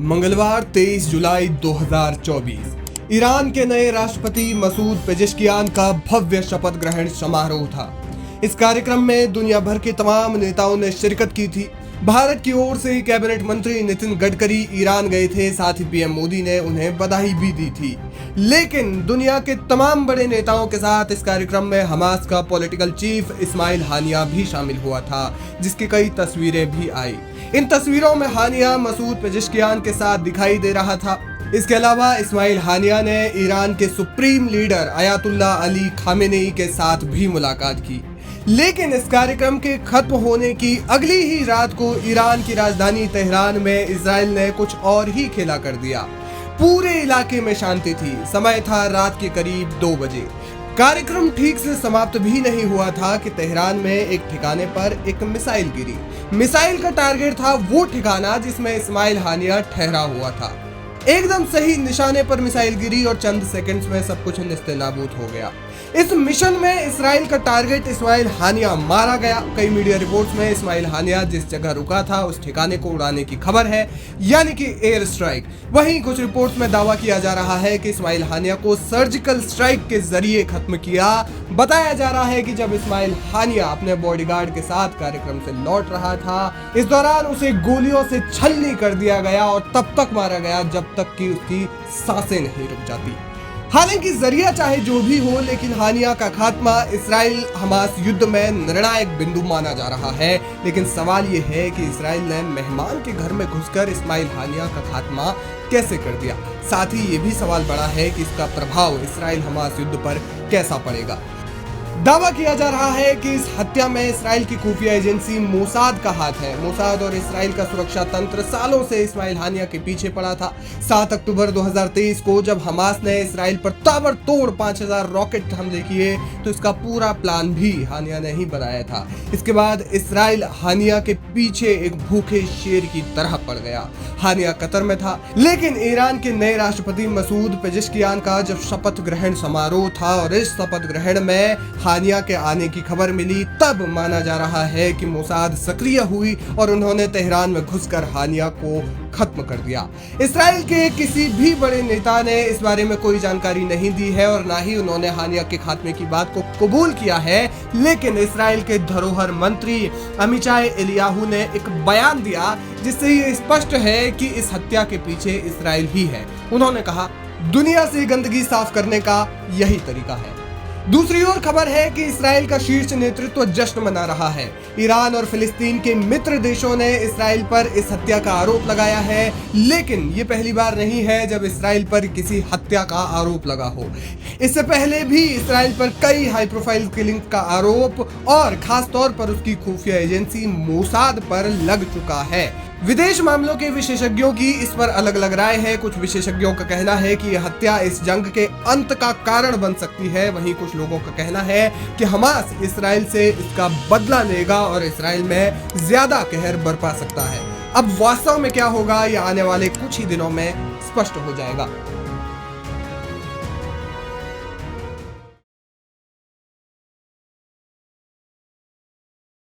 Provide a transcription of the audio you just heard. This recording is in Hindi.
मंगलवार 23 जुलाई 2024 ईरान के नए राष्ट्रपति मसूद पेजेश्कियान का भव्य शपथ ग्रहण समारोह था। इस कार्यक्रम में दुनिया भर के तमाम नेताओं ने शिरकत की थी। भारत की ओर से कैबिनेट मंत्री नितिन गडकरी ईरान गए थे, साथ ही पीएम मोदी ने उन्हें बधाई भी दी थी। लेकिन दुनिया के तमाम बड़े नेताओं के साथ इस कार्यक्रम में हमास का पॉलिटिकल चीफ इस्माइल हानिया भी शामिल हुआ था, जिसकी कई तस्वीरें भी आई। इन तस्वीरों में हानिया मसूद पेजेश्कियान के साथ दिखाई दे रहा था। इसके अलावा इस्माइल हानिया ने ईरान के supreme leader Ayatollah Ali Khamenei के साथ भी मुलाकात की। लेकिन इस कार्यक्रम के खत्म होने की अगली ही रात को ईरान की राजधानी तेहरान में इजराइल ने कुछ और ही खेला कर दिया। पूरे इलाके में शांति थी। समय था रात के करीब 2 बजे। कार्यक्रम ठीक से समाप्त भी नहीं हुआ था कि तेहरान में एक ठिकाने पर एक मिसाइल गिरी। मिसाइल का टारगेट था वो ठिकाना जिसमें इस्माइल हानिया ठहरा हुआ था। एकदम सही निशाने पर मिसाइल गिरी और चंद सेकंड्स में सब कुछ नेस्तनाबूद हो गया। इस मिशन में इस्राइल का टारगेट इस्माइल हानिया मारा गया। कई मीडिया रिपोर्ट्स में इस्माइल हानिया जिस जगह रुका था उस ठिकाने को उड़ाने की खबर है, यानी कि एयर स्ट्राइक। वहीं कुछ रिपोर्ट्स में दावा किया जा रहा है कि इस्माइल हानिया को सर्जिकल स्ट्राइक के जरिए खत्म किया। बताया जा रहा है कि जब इस्माइल हानिया अपने बॉडीगार्ड के साथ कार्यक्रम से लौट रहा था, इस दौरान उसे गोलियों से छलनी कर दिया गया और तब तक मारा गया जब तक कि उसकी सांसें नहीं रुक जाती। हालांकि जरिया चाहे जो भी हो, लेकिन हानिया का खात्मा इस्राइल हमास युद्ध में निर्णायक बिंदु माना जा रहा है। लेकिन सवाल यह है कि इस्राइल ने मेहमान के घर में घुसकर इस्माइल हानिया का खात्मा कैसे कर दिया। साथ ही ये भी सवाल बड़ा है कि इसका प्रभाव इस्राइल हमास युद्ध पर कैसा पड़ेगा। दावा किया जा रहा है कि इस हत्या में इस्राइल की खुफिया एजेंसी मोसाद का हाथ है। मोसाद और इस्राइल का सुरक्षा तंत्र सालों से इस्माइल हानिया के पीछे पड़ा था। 7 अक्टूबर 2023 को जब हमास ने इस्राइल पर ताबड़तोड़ 5000 रॉकेट हमले किए तो इसका पूरा प्लान भी हानिया ने ही बनाया था। इसके बाद इस्राइल हानिया के पीछे एक भूखे शेर की तरह पड़ गया। हानिया कतर में था, लेकिन ईरान के नए राष्ट्रपति मसूद पेजेश्कियान का जब शपथ ग्रहण समारोह था और इस शपथ ग्रहण में हानिया के आने की खबर मिली, तब माना जा रहा है कि मोसाद सक्रिय हुई और उन्होंने तेहरान में घुसकर हानिया को खत्म कर दिया। इस्राइल के किसी भी बड़े नेता ने इस बारे में कोई जानकारी नहीं दी है और ना ही उन्होंने हानिया के खात्मे की बात को कबूल किया है। लेकिन इस्राइल के धरोहर मंत्री अमिचाई एलियाहू ने एक बयान दिया जिससे ये स्पष्ट है कि इस हत्या के पीछे इस्राइल ही है। उन्होंने कहा, दुनिया से गंदगी साफ करने का यही तरीका है। दूसरी ओर खबर है कि इस्राइल का शीर्ष नेतृत्व जश्न मना रहा है। ईरान और फिलिस्तीन के मित्र देशों ने इस्राइल पर इस हत्या का आरोप लगाया है, लेकिन ये पहली बार नहीं है जब इस्राइल पर किसी हत्या का आरोप लगा हो। इससे पहले भी इस्राइल पर कई हाई प्रोफाइल किलिंग का आरोप और खास तौर पर उसकी खुफिया एजेंसी मोसाद पर लग चुका है। विदेश मामलों के विशेषज्ञों की इस पर अलग अलग राय है। कुछ विशेषज्ञों का कहना है कि यह हत्या इस जंग के अंत का कारण बन सकती है। वहीं कुछ लोगों का कहना है कि हमास इस्राइल से इसका बदला लेगा और इस्राइल में ज्यादा कहर बरपा सकता है। अब वास्तव में क्या होगा, यह आने वाले कुछ ही दिनों में स्पष्ट हो जाएगा।